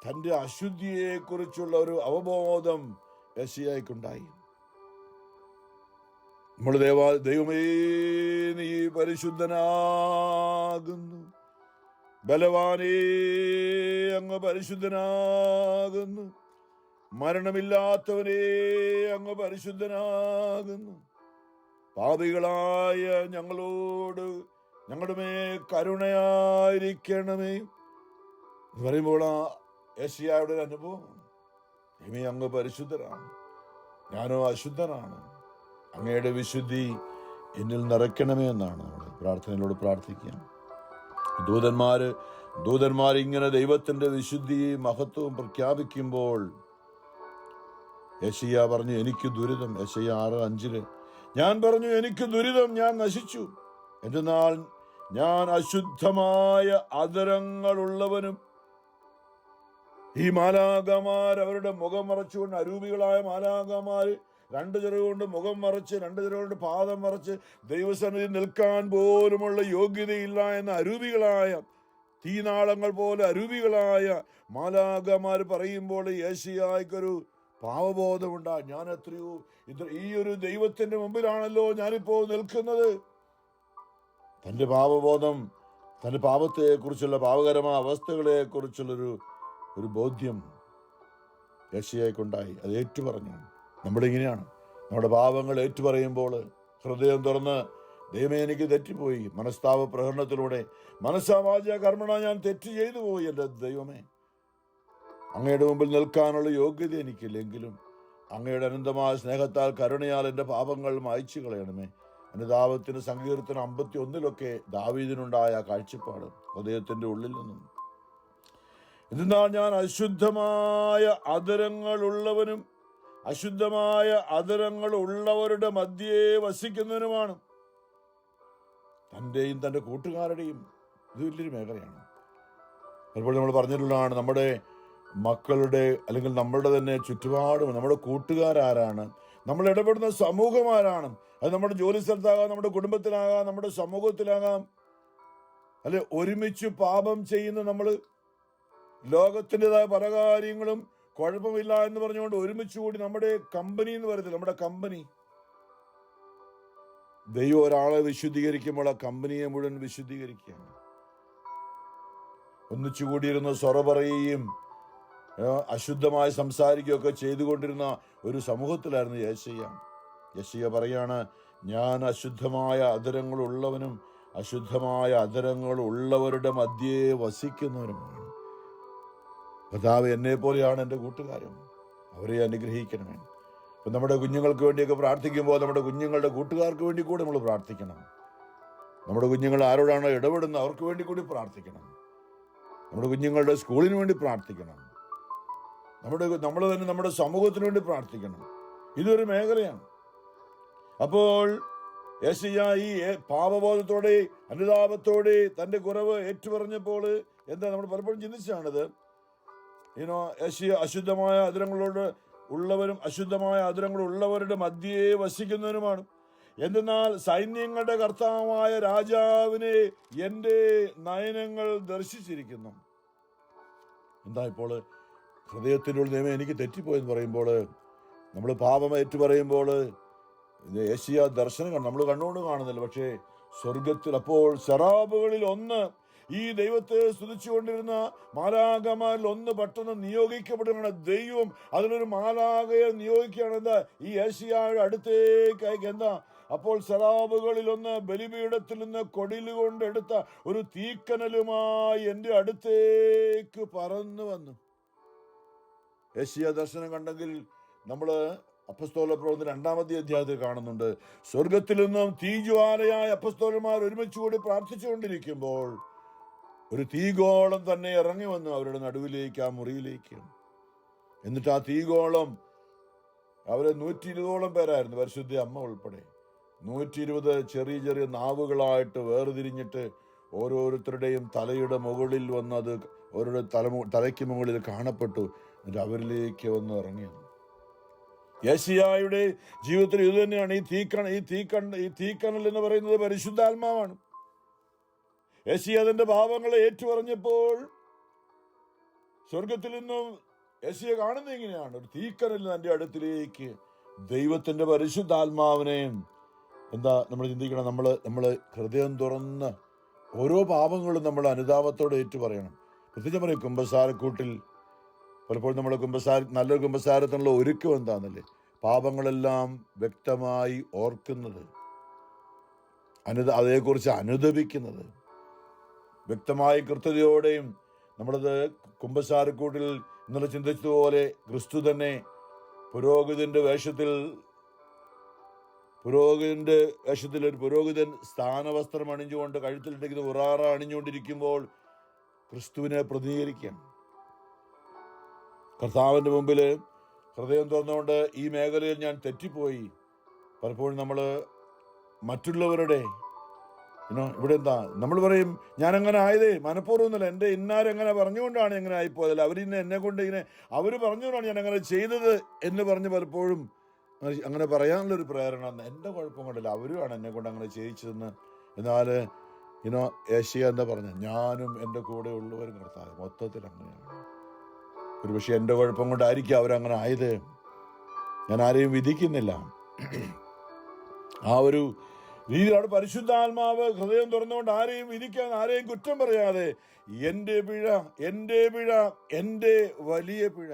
തന്റെ അശുദ്ധിയെ കുറിച്ചുള്ള ഒരു അവബോധം യെശയ്യായ്ക്കുണ്ടായി. നമ്മൾ ദൈവമേ നീ പരിശുദ്ധനാകുന്നു, ബലവാനേ അങ്ങ് പരിശുദ്ധനാകുന്നു, മരണമില്ലാത്തവനേ അങ്ങ് പരിശുദ്ധനാകുന്നു, പാപികളായ ഞങ്ങളോട് ഞങ്ങളുടെ മേ കരുണയായിരിക്കണമേ എന്ന് പറയുമ്പോൾ യെശയ്യായുടെ ഒരു അനുഭവം, ദൈവമേ അങ്ങ് പരിശുദ്ധനാണ്, ഞാനോ അശുദ്ധനാണ്, അങ്ങയുടെ വിശുദ്ധി എന്നിൽ നിറയ്ക്കണമേ എന്നാണ് നമ്മൾ പ്രാർത്ഥനയിലൂടെ പ്രാർത്ഥിക്കുക. ദൂതന്മാർ ഇങ്ങനെ ദൈവത്തിന്റെ വിശുദ്ധിയും മഹത്വവും പ്രഖ്യാപിക്കുമ്പോൾ യെശയ്യാ പറഞ്ഞു, എനിക്ക് ദുരിതം. യെശയ്യാ 6:5 ഞാൻ പറഞ്ഞു, എനിക്ക് ദുരിതം, ഞാൻ നശിച്ചു. എന്തെന്നാൽ ഞാൻ അശുദ്ധമായ അധരങ്ങളുള്ളവനും. ഈ മാലാഖമാർ അവരുടെ മുഖം മറച്ചുകൊണ്ട്, അരൂപികളായ മാലാഖമാർ 2 ചിറകുകൊണ്ട് മുഖം മറച്ച് 2 ചിറകുകൊണ്ട് പാദം മറച്ച് ദൈവസന്നിധി നിൽക്കാൻ പോലുമുള്ള യോഗ്യതയില്ല എന്ന അരൂപികളായ തീനാളങ്ങൾ പോലെ അരൂപികളായ മാലാഖമാർ പറയുമ്പോൾ യെശയ്യായ്ക്കൊരു പാവബോധമുണ്ടായി. ഞാൻ എത്രയോ ഈ ഒരു ദൈവത്തിന്റെ മുമ്പിലാണല്ലോ ഞാനിപ്പോൾ നിൽക്കുന്നത്. തന്റെ പാവബോധം, തന്റെ പാപത്തെക്കുറിച്ചുള്ള പാവകരമായ അവസ്ഥകളെ കുറിച്ചുള്ളൊരു ബോധ്യം യെശയ്യായ്ക്കുണ്ടായി. അത് ഏറ്റുപറഞ്ഞു. നമ്മളിങ്ങനെയാണ്, നമ്മുടെ പാപങ്ങൾ ഏറ്റുപറയുമ്പോൾ ഹൃദയം തുറന്ന് ദൈവമേ എനിക്ക് തെറ്റിപ്പോയി, മനസ്താപ പ്രകടനത്തിലൂടെ മനസ്സാവാച കർമ്മണ ഞാൻ തെറ്റ് ചെയ്തു പോയി, എൻ്റെ ദൈവമേ അങ്ങയുടെ മുമ്പിൽ നിൽക്കാനുള്ള യോഗ്യത എനിക്കില്ലെങ്കിലും അങ്ങയുടെ അനന്തമായ സ്നേഹത്താൽ കരുണയാൽ എൻ്റെ പാപങ്ങൾ മായ്ച്ചു കളയണമേ. അനുതാപത്തിന് സങ്കീർത്തനം 51 ദാവീദിനുണ്ടായ കാഴ്ചപ്പാട് ഹൃദയത്തിന്റെ ഉള്ളിൽ നിന്നും. എന്നാൽ ഞാൻ അശുദ്ധമായ അധരങ്ങളുള്ളവനും അശുദ്ധമായ അധരങ്ങൾ ഉള്ളവരുടെ മധ്യേ വസിക്കുന്നവനുമാണ്. തൻ്റെയും തൻ്റെ കൂട്ടുകാരുടെയും ഇത് വലിയൊരു മേഖലയാണ്. പലപ്പോഴും നമ്മൾ പറഞ്ഞിട്ടുള്ളതാണ്, നമ്മുടെ മക്കളുടെ അല്ലെങ്കിൽ നമ്മളുടെ തന്നെ ചുറ്റുപാടും നമ്മുടെ കൂട്ടുകാരാരാണ്, നമ്മൾ ഇടപെടുന്ന സമൂഹമാരാണ്. അത് നമ്മുടെ ജോലി സ്ഥലത്താകാം, നമ്മുടെ കുടുംബത്തിലാകാം, നമ്മുടെ സമൂഹത്തിലാകാം. അല്ലെ, ഒരുമിച്ച് പാപം ചെയ്യുന്ന നമ്മൾ ലോകത്തിൻ്റെതായ പല കാര്യങ്ങളും കുഴപ്പമില്ല എന്ന് പറഞ്ഞുകൊണ്ട് ഒരുമിച്ച് കൂടി നമ്മുടെ കമ്പനി എന്ന് പറയത്തില്ല, നമ്മുടെ കമ്പനി, ദൈവം ഒരാളെ വിശുദ്ധീകരിക്കുമ്പോൾ ആ കമ്പനിയെ മുഴുവൻ വിശുദ്ധീകരിക്കുകയാണ്. ഒന്നിച്ചുകൂടിയിരുന്ന് സൊറ പറയുകയും അശുദ്ധമായി സംസാരിക്കുകയൊക്കെ ചെയ്തുകൊണ്ടിരുന്ന ഒരു സമൂഹത്തിലായിരുന്നു യെശയ്യാ. യെശയ്യാ പറയാണ്, ഞാൻ അശുദ്ധമായ അധരങ്ങളുള്ളവനും അശുദ്ധമായ അധരങ്ങളുള്ളവരുടെ മധ്യേ വസിക്കുന്നവനുമാണ്. കർത്താവേ, എന്നെ പോലെയാണ് എൻ്റെ കൂട്ടുകാരും, അവരെ അനുഗ്രഹിക്കണമേ. ഇപ്പം നമ്മുടെ കുഞ്ഞുങ്ങൾക്ക് വേണ്ടിയൊക്കെ പ്രാർത്ഥിക്കുമ്പോൾ നമ്മുടെ കുഞ്ഞുങ്ങളുടെ കൂട്ടുകാർക്ക് വേണ്ടി കൂടി നമ്മൾ പ്രാർത്ഥിക്കണം. നമ്മുടെ കുഞ്ഞുങ്ങൾ ആരോടാണോ ഇടപെടുന്നത് അവർക്ക് വേണ്ടി കൂടി പ്രാർത്ഥിക്കണം. നമ്മുടെ കുഞ്ഞുങ്ങളുടെ സ്കൂളിന് വേണ്ടി പ്രാർത്ഥിക്കണം. നമ്മൾ തന്നെ നമ്മുടെ സമൂഹത്തിന് വേണ്ടി പ്രാർത്ഥിക്കണം. ഇതൊരു മേഖലയാണ്. അപ്പോൾ യെശയ്യാ ഈ പാപബോധത്തോടെ അനുതാപത്തോടെ തൻ്റെ കുറവ് ഏറ്റുപറഞ്ഞപ്പോൾ എന്താ നമ്മൾ പലപ്പോഴും ചിന്തിച്ചാണിത്. യെശയ്യാ അശുദ്ധമായ അധരങ്ങളോട് ഉള്ളവരും അശുദ്ധമായ അധരങ്ങളുള്ളവരുടെ മധ്യേ വസിക്കുന്നവനുമാണ്. എന്തെന്നാൽ സൈന്യങ്ങളുടെ കർത്താവായ രാജാവിനെ എൻ്റെ നയനങ്ങൾ ദർശിച്ചിരിക്കുന്നു. എന്താ ഇപ്പോൾ ഹൃദയത്തിൻ്റെ ഉള്ളിൽ ദൈവമേ എനിക്ക് തെറ്റിപ്പോയെന്ന് പറയുമ്പോൾ, നമ്മൾ പാപം ഏറ്റുപറയുമ്പോൾ യെശയ്യാ ദർശനം നമ്മൾ കണ്ണുകൊണ്ട് കാണുന്നില്ല, പക്ഷേ സ്വർഗത്തിൽ അപ്പോൾ സെറാബുകളിൽ ഒന്ന് ഈ ദൈവത്തെ സ്തുതിച്ചുകൊണ്ടിരുന്ന മാലാഖമാരിൽ ഒന്ന് പെട്ടെന്ന് നിയോഗിക്കപ്പെടുകയാണ്. ദൈവം അതിലൊരു മാലാഖയെ നിയോഗിക്കുകയാണ്. എന്താ, ഈ യെശയ്യായുടെ അടുത്തേക്ക് അയക്കുക. എന്താ, അപ്പോൾ സെറാബുകളിൽ ഒന്ന് ബലിപീഠത്തിൽ നിന്ന് കൊടിലുകൊണ്ട് എടുത്ത ഒരു തീക്കനലുമായി എൻ്റെ അടുത്തേക്ക് പറന്നു വന്നു. യെശയ്യാ ദർശനം കണ്ടെങ്കിൽ നമ്മൾ അപ്പസ്തോല പ്രവർത്തനം 2-ാമത്തെ അധ്യായത്തിൽ കാണുന്നുണ്ട്. സ്വർഗത്തിൽ നിന്നും തീജ്വാലയായ അപ്പസ്തോലന്മാർ ഒരുമിച്ച് കൂടി പ്രാർത്ഥിച്ചുകൊണ്ടിരിക്കുമ്പോൾ ഒരു തീഗോളം തന്നെ ഇറങ്ങി വന്നു അവരുടെ നടുവിലേക്ക്, ആ മുറിയിലേക്ക്. എന്നിട്ട് ആ തീഗോളം അവരെ 120ഓളം പേരായിരുന്നു, പരിശുദ്ധ അമ്മ ഉൾപ്പെടെ 120 ചെറിയ ചെറിയ നാവുകളായിട്ട് വേർതിരിഞ്ഞിട്ട് ഓരോരുത്തരുടെയും തലയുടെ മുകളിൽ വന്ന് അത് ഓരോ തലയ്ക്ക് മുകളിൽ കാണപ്പെട്ടു. എന്നിട്ട് അവരിലേക്ക് വന്ന് ഇറങ്ങിയത്. യെശയ്യായുടെ ജീവിതത്തിൽ ഇത് തന്നെയാണ്. ഈ തീക്കനൽ എന്ന് പറയുന്നത് പരിശുദ്ധാത്മാവാണ്. യെശയ്യാ തന്റെ പാപങ്ങളെ ഏറ്റുപറഞ്ഞപ്പോൾ സ്വർഗത്തിൽ നിന്നും യെശയ്യാ കാണുന്നത് ഇങ്ങനെയാണ്: ഒരു തീക്കനൽ തന്റെ അടുത്തിലേക്ക് ദൈവത്തിന്റെ പരിശുദ്ധാത്മാവിനെ നമ്മൾ ചിന്തിക്കണം. നമ്മള് ഹൃദയം തുറന്ന് ഓരോ പാപങ്ങളും നമ്മൾ അനുതാപത്തോടെ ഏറ്റുപറയണം. പ്രത്യേകിച്ച് പറയും കുമ്പസാരക്കൂട്ടിൽ പലപ്പോഴും നമ്മൾ നല്ലൊരു കുമ്പസാരത്തിനുള്ള ഒരുക്കം എന്താണെന്നല്ലേ, പാപങ്ങളെല്ലാം വ്യക്തമായി ഓർക്കുന്നത്, അതേക്കുറിച്ച് അനുദപിക്കുന്നത്, വ്യക്തമായി കൃത്യതയോടെയും. നമ്മളത് കുമ്പസാരക്കൂട്ടിൽ ഇന്നലെ ചിന്തിച്ചതുപോലെ ക്രിസ്തു തന്നെ പുരോഹിതന്റെ വേഷത്തിൽ ഒരു പുരോഹിതൻ സ്ഥാനവസ്ത്രം അണിഞ്ഞുകൊണ്ട് കഴുത്തിലിട്ടിരിക്കുന്ന ഉറാറ അണിഞ്ഞുകൊണ്ടിരിക്കുമ്പോൾ ക്രിസ്തുവിനെ പ്രതിനിധീകരിക്കുകയാണ്. കർത്താവിന്റെ മുമ്പിൽ ഹൃദയം തുറന്നുകൊണ്ട് ഈ മേഖലയിൽ ഞാൻ തെറ്റിപ്പോയി. പലപ്പോഴും നമ്മൾ മറ്റുള്ളവരുടെ ഇവിടെ നമ്മൾ പറയും, ഞാനങ്ങനെ ആയതേ മനഃപൂർവ്വമൊന്നുമല്ല, എൻ്റെ ഇന്നാരെങ്ങനെ പറഞ്ഞുകൊണ്ടാണ് എങ്ങനെ ആയിപ്പോയതല്ല, എന്നെ കൊണ്ട് അവർ പറഞ്ഞുകൊണ്ടാണ് ഞാൻ അങ്ങനെ ചെയ്തത് എന്ന് പറഞ്ഞ് പലപ്പോഴും അങ്ങനെ പറയാനുള്ളൊരു പ്രേരണ എൻ്റെ കുഴപ്പം കൊണ്ടല്ല, അവരുമാണ് എന്നെ കൊണ്ട് അങ്ങനെ ചെയ്യിച്ചതെന്ന്. എന്നാൽ യെശയ്യാ എന്താ പറഞ്ഞ, ഞാനും എൻ്റെ കൂടെ ഉള്ളവരും കർത്താവ് മൊത്തത്തിൽ അങ്ങനെയാണ്. ഒരു പക്ഷെ എൻ്റെ കുഴപ്പം കൊണ്ടായിരിക്കും അവരങ്ങനെ ആയത്. ഞാൻ ആരെയും വിധിക്കുന്നില്ല. ആ ഒരു രീതിയിലാണ് പരിശുദ്ധാത്മാവ് ഹൃദയം തുറന്നുകൊണ്ട് ആരെയും വിധിക്കാൻ, ആരെയും കുറ്റം പറയാതെ, എൻ്റെ പിഴ, എൻ്റെ വലിയ പിഴ,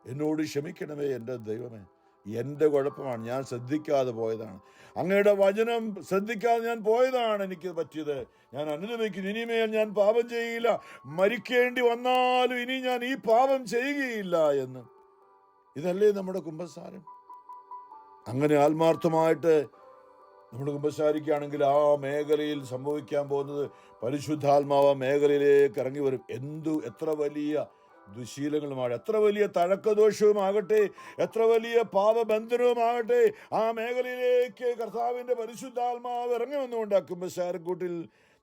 എന്നോട് ക്ഷമിക്കണമേ എൻ്റെ ദൈവമേ, എൻ്റെ കുഴപ്പമാണ്, ഞാൻ ശ്രദ്ധിക്കാതെ പോയതാണ്, അങ്ങയുടെ വചനം ശ്രദ്ധിക്കാതെ ഞാൻ പോയതാണ് എനിക്ക് പറ്റിയത്, ഞാൻ അനുദപിക്കുന്നു, ഇനിമേൽ ഞാൻ പാപം ചെയ്യുകയില്ല, മരിക്കേണ്ടി വന്നാലും ഇനി ഞാൻ ഈ പാപം ചെയ്യുകയില്ല എന്ന്. ഇതല്ലേ നമ്മുടെ കുമ്പസാരം? അങ്ങനെ ആത്മാർത്ഥമായിട്ട് നമ്മൾ കുമ്പസാരിക്കുകയാണെങ്കിൽ ആ മേഖലയിൽ സംഭവിക്കാൻ പോകുന്നത് പരിശുദ്ധാത്മാവ് മേഖലയിലേക്ക് ഇറങ്ങി വരും. എത്ര വലിയ ദുശീലങ്ങളുമാകട്ടെ, എത്ര വലിയ തഴക്കദോഷവുമാകട്ടെ, എത്ര വലിയ പാപബന്ധനവുമാകട്ടെ, ആ മേഖലയിലേക്ക് കർത്താവിന്റെ പരിശുദ്ധാത്മാവ് ഇറങ്ങി വന്നുകൊണ്ട് കുമ്പസാരക്കൂട്ടിൽ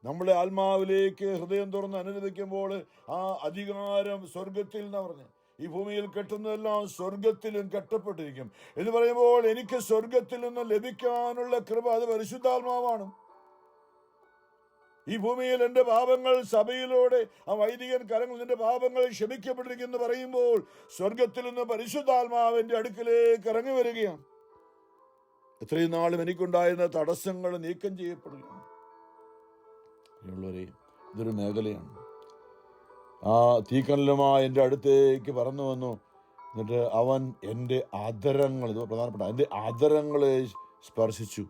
നമ്മളെ ആത്മാവിലേക്ക് ഹൃദയം തുറന്ന് അനുവദിക്കുമ്പോൾ ആ അധികാരം സ്വർഗത്തിൽ എന്ന് പറഞ്ഞ്, ഈ ഭൂമിയിൽ കെട്ടുന്നതെല്ലാം സ്വർഗത്തിലും കെട്ടപ്പെട്ടിരിക്കും എന്ന് പറയുമ്പോൾ എനിക്ക് സ്വർഗത്തിൽ നിന്ന് ലഭിക്കാനുള്ള കൃപ അത് പരിശുദ്ധാത്മാവാണ്. ഈ ഭൂമിയിൽ എൻ്റെ പാപങ്ങൾ സഭയിലൂടെ ആ വൈദികൻ കരങ്ങൾ നിന്റെ പാപങ്ങൾ ക്ഷമിക്കപ്പെട്ടിരിക്കുന്നു പറയുമ്പോൾ സ്വർഗത്തിൽ നിന്ന് പരിശുദ്ധാത്മാവിന്റെ അടുക്കിലേക്ക് ഇറങ്ങി വരികയാണ്. എത്രയും നാളും എനിക്കുണ്ടായിരുന്ന തടസ്സങ്ങൾ നീക്കം ചെയ്യപ്പെടുകയാണ്. ഇതൊരു മേഖലയാണ്. ആ തീക്കനലുമായി എൻ്റെ അടുത്തേക്ക് പറന്നു വന്നു. എന്നിട്ട് അവൻ എൻ്റെ ആദരങ്ങൾ, ഇത് പ്രധാനപ്പെട്ട, എൻ്റെ ആദരങ്ങളെ സ്പർശിച്ചു.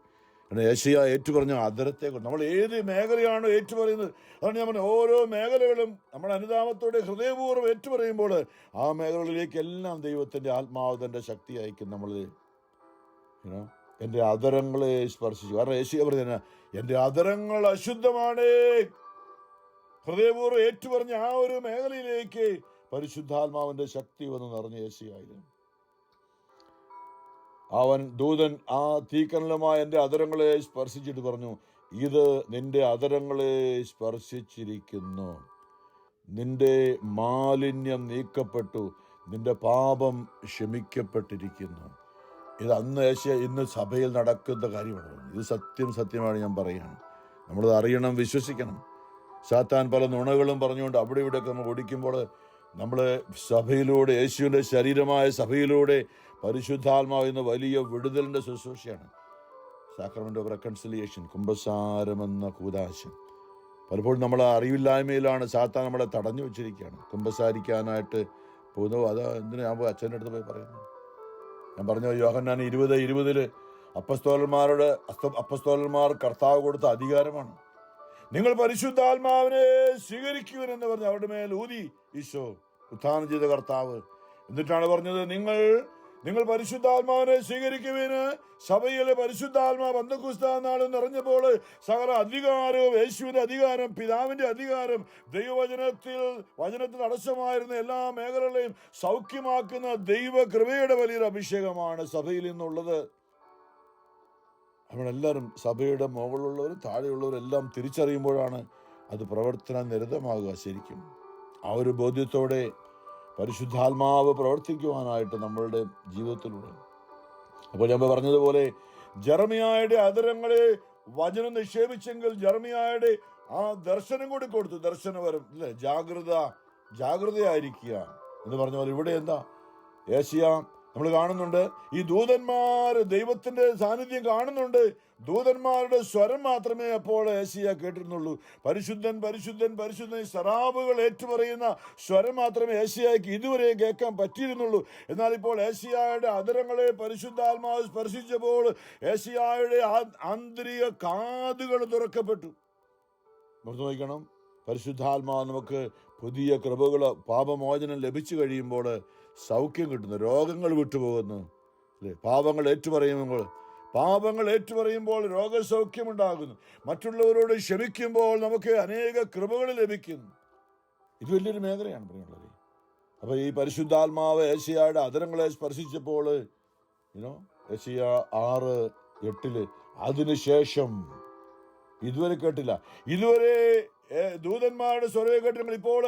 യെശയ്യാ ഏറ്റുപറഞ്ഞ ആദരത്തെ കൊണ്ട് നമ്മൾ ഏത് മേഖലയാണോ ഏറ്റുപറയുന്നത്, അതാണ് ഞാൻ പറഞ്ഞത്, ഓരോ മേഖലകളും നമ്മൾ അനുതാപത്തോടെ ഹൃദയപൂർവ്വം ഏറ്റുപറയുമ്പോൾ ആ മേഖലകളിലേക്കെല്ലാം ദൈവത്തിൻ്റെ ആത്മാവ് തൻ്റെ ശക്തി അയക്കും. നമ്മൾ എൻ്റെ ആദരങ്ങളെ സ്പർശിച്ചു. കാരണം യെശയ്യാ പറഞ്ഞ എൻ്റെ ആദരങ്ങൾ അശുദ്ധമാണ്. ഹൃദയപൂർവ്വം ഏറ്റുപറഞ്ഞ ആ ഒരു മേഖലയിലേക്ക് പരിശുദ്ധാത്മാവിന്റെ ശക്തി വന്ന് നിറഞ്ഞ യേശയ്യായിരുന്നു. അവൻ ദൂതൻ ആ തീക്കനലുമായ എൻ്റെ അധരങ്ങളെ സ്പർശിച്ചിട്ട് പറഞ്ഞു, ഇത് നിന്റെ അധരങ്ങളെ സ്പർശിച്ചിരിക്കുന്നു, നിന്റെ മാലിന്യം നീക്കപ്പെട്ടു, നിന്റെ പാപം ക്ഷമിക്കപ്പെട്ടിരിക്കുന്നു. ഇത് അന്ന് യേശയ്യാ ഇന്ന് സഭയിൽ നടക്കുന്ന കാര്യമാണ്. ഇത് സത്യമാണ് ഞാൻ പറയുകയാണ്. നമ്മളത് അറിയണം, വിശ്വസിക്കണം. സാത്താൻ പല നുണകളും പറഞ്ഞുകൊണ്ട് അവിടെ ഇവിടെയൊക്കെ നമ്മൾ ഓടിക്കുമ്പോൾ നമ്മൾ സഭയിലൂടെ, യേശുവിൻ്റെ ശരീരമായ സഭയിലൂടെ പരിശുദ്ധാത്മാവ് എന്ന വലിയ വിടുതലിൻ്റെ ശുശ്രൂഷയാണ് സാക്രമെന്റ് ഓഫ് റെക്കൺസിലിയേഷൻ, കുമ്പസാരമെന്ന കൂദാശം. പലപ്പോഴും നമ്മൾ അറിവില്ലായ്മയിലാണ് സാത്താൻ നമ്മളെ തടഞ്ഞു വെച്ചിരിക്കുകയാണ്. കുമ്പസാരിക്കാനായിട്ട് പോകുന്നു. അത് എന്തിനാ ഞാൻ അച്ഛൻ്റെ അടുത്ത് പോയി പറയുന്നു? ഞാൻ പറഞ്ഞു, യോഹന്നാൻ 20:20 അപ്പസ്തോലന്മാർ കർത്താവ് കൊടുത്ത അധികാരമാണ്. നിങ്ങൾ പരിശുദ്ധാത്മാവിനെ സ്വീകരിക്കുവനെന്ന് പറഞ്ഞ് അവരുടെ മേൽ ഊതി ഈശോ ഉത്ഥാനം ചെയ്ത കർത്താവ്. എന്നിട്ടാണ് പറഞ്ഞത്, നിങ്ങൾ പരിശുദ്ധാത്മാവിനെ സ്വീകരിക്കുവിന്. സഭയിലെ പരിശുദ്ധാത്മാവ് പെന്തക്കോസ്ത് നാൾ നിറഞ്ഞപ്പോൾ സകല അധികാരവും, യേശുവിന്റെ അധികാരം, പിതാവിന്റെ അധികാരം, വചനത്തിൽ തടസ്സമായിരുന്ന എല്ലാ മേഖലകളെയും സൗഖ്യമാക്കുന്ന ദൈവകൃപയുടെ വലിയൊരു അഭിഷേകമാണ് സഭയിൽ നിന്നുള്ളത്. നമ്മളെല്ലാവരും സഭയുടെ മുകളിലുള്ളവരും താഴെയുള്ളവരും എല്ലാം തിരിച്ചറിയുമ്പോഴാണ് അത് പ്രവർത്തന നിരതമാകുക. ശരിക്കും ആ ഒരു ബോധ്യത്തോടെ പരിശുദ്ധാത്മാവ് പ്രവർത്തിക്കുവാനായിട്ട് നമ്മളുടെ ജീവിതത്തിലൂടെ. അപ്പോൾ ഞാൻ പറഞ്ഞതുപോലെ ജെറമിയായുടെ അധരങ്ങളെ വചനം നിക്ഷേപിച്ചെങ്കിൽ ജെറമിയായുടെ ആ ദർശനം കൂടി കൊടുത്തു. ദർശനവരം അല്ലെ, ജാഗ്രതയായിരിക്കുക എന്ന് പറഞ്ഞ പോലെ ഇവിടെ എന്താ ഏശയ്യ നമ്മൾ കാണുന്നുണ്ട്, ഈ ദൂതന്മാര് ദൈവത്തിന്റെ സാന്നിധ്യം കാണുന്നുണ്ട്. ദൂതന്മാരുടെ സ്വരം മാത്രമേ അപ്പോൾ ഏശയ്യ കേട്ടിരുന്നുള്ളൂ. പരിശുദ്ധൻ പരിശുദ്ധൻ പരിശുദ്ധൻ സറാബുകൾ ഏറ്റുപറയുന്ന സ്വരം മാത്രമേ ഏശയ്യയ്ക്ക് ഇതുവരെ കേൾക്കാൻ പറ്റിയിരുന്നുള്ളൂ. എന്നാൽ ഇപ്പോൾ ഏശയ്യയുടെ അധരങ്ങളെ പരിശുദ്ധാത്മാവ് സ്പർശിച്ചപ്പോൾ ഏശയ്യയുടെ ആന്തരിക കാതുകൾ തുറക്കപ്പെട്ടു. ഓർത്തു നോക്കണം, പരിശുദ്ധാത്മാവ് നമുക്ക് പുതിയ കൃപകൾ, പാപമോചനം ലഭിച്ചു കഴിയുമ്പോൾ സൗഖ്യം കിട്ടുന്നു, രോഗങ്ങൾ വിട്ടുപോകുന്നു അല്ലേ. പാപങ്ങൾ ഏറ്റുപറയുമ്പോൾ രോഗസൗഖ്യമുണ്ടാകുന്നു. മറ്റുള്ളവരോട് ക്ഷമിക്കുമ്പോൾ നമുക്ക് അനേക കൃപകൾ ലഭിക്കുന്നു. ഇത് വലിയൊരു മേഖലയാണ് പ്രിയമുള്ളവരെ. അപ്പോൾ ഈ പരിശുദ്ധാത്മാവ് ഏശയ്യയുടെ അധരങ്ങളെ സ്പർശിച്ചപ്പോൾ ഏശയ്യ 6:8 അതിനുശേഷം ഇതുവരെ കേട്ടില്ല, ഇതുവരെ ദൂതന്മാരുടെ സ്വരം കേട്ടിരുന്നു. ഇപ്പോൾ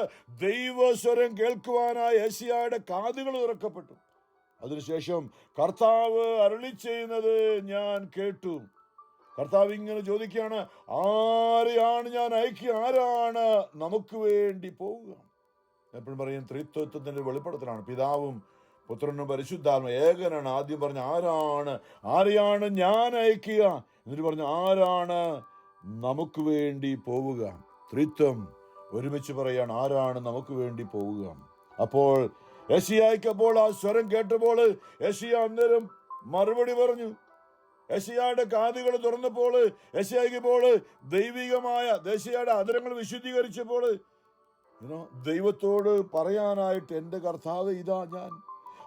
ദൈവസ്വരം കേൾക്കുവാനായി ഏശയ്യയുടെ കാതുകൾ തുറക്കപ്പെട്ടു. അതിനുശേഷം കർത്താവ് അരുളി ചെയ്യുന്നത് ഞാൻ കേട്ടു. കർത്താവ് ഇങ്ങനെ ചോദിക്കുകയാണ്, ആരെയാണ് ഞാൻ അയക്കുക, ആരാണ് നമുക്ക് വേണ്ടി പോവുക? എപ്പോഴും പറയും ത്രിത്വത്തിന്റെ വെളിപ്പെടുത്തലാണ്. പിതാവും പുത്രനും പരിശുദ്ധാത്മാവും ഏകനാണ്. ആദ്യം പറഞ്ഞ ആരെയാണ് ഞാൻ അയക്കുക, എന്നിട്ട് പറഞ്ഞു ആരാണ് നമുക്ക് വേണ്ടി പോവുക. ത്രിത്വം ഒരുമിച്ച് പറയാണ്, ആരാണ് നമുക്ക് വേണ്ടി പോവുക. അപ്പോൾ ഏശയ്യയ്ക്ക് അപ്പോൾ ആ സ്വരം കേട്ടപ്പോൾ ഏശയ്യ അന്നേരം മറുപടി പറഞ്ഞു. ഏശയ്യയുടെ കാതുകൾ തുറന്നപ്പോൾ ഏശയ്യയ്ക്ക് ഇപ്പോൾ ദൈവികമായ ഏശയ്യയുടെ അധരങ്ങൾ വിശുദ്ധീകരിച്ചപ്പോൾ ദൈവത്തോട് പറയാനായിട്ട്, എൻ്റെ കർത്താവ് ഇതാ ഞാൻ.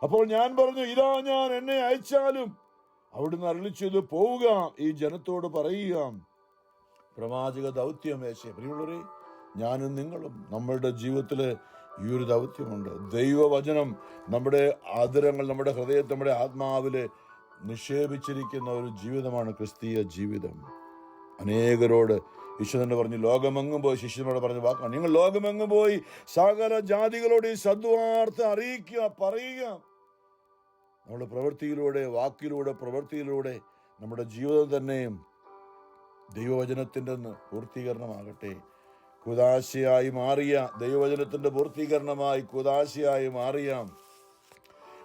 അപ്പോൾ ഞാൻ പറഞ്ഞു, ഇതാ ഞാൻ, എന്നെ അയച്ചാലും അവിടുന്ന് അരുളിച്ചത് പോവുക, ഈ ജനത്തോട് പറയുക. പ്രവാചക ദൗത്യം ഏശയ്യ. പ്രിയമുള്ളവരെ, ഞാനും നിങ്ങളും നമ്മളുടെ ജീവിതത്തിൽ ഈ ഒരു ദൗത്യമുണ്ട്. ദൈവവചനം നമ്മുടെ ആദരങ്ങൾ, നമ്മുടെ ഹൃദയത്തിൽ, നമ്മുടെ ആത്മാവിൽ നിക്ഷേപിച്ചിരിക്കുന്ന ഒരു ജീവിതമാണ് ക്രിസ്തീയ ജീവിതം. അനേകരോട് ഈശോ തന്നെ പറഞ്ഞു, ലോകമെങ്ങും പോയി, ശിഷ്യന്മാരോട് പറഞ്ഞ വാക്കാണ്, നിങ്ങൾ ലോകമെങ്ങും പോയി സകല ജാതികളോട് ഈ സദ്വാർത്ത അറിയിക്കുക, പറയുക. നമ്മുടെ പ്രവൃത്തിയിലൂടെ, വാക്കിലൂടെ, പ്രവൃത്തിയിലൂടെ നമ്മുടെ ജീവിതം തന്നെയും ദൈവവചനത്തിൻ്റെ പൂർത്തീകരണമാകട്ടെ. കുദാശയായി മാറിയ ദൈവവചനത്തിന്റെ പൂർത്തീകരണമായി കുദാശയായി മാറിയ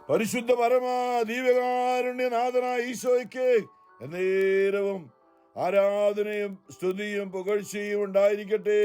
പരിശുദ്ധ പരമാ ദിവ്യകാരുണ്യനാഥനായ ഈശോയ്ക്ക് എന്നേരവും ആരാധനയും സ്തുതിയും പുകഴ്ചയും ഉണ്ടായിരിക്കട്ടെ.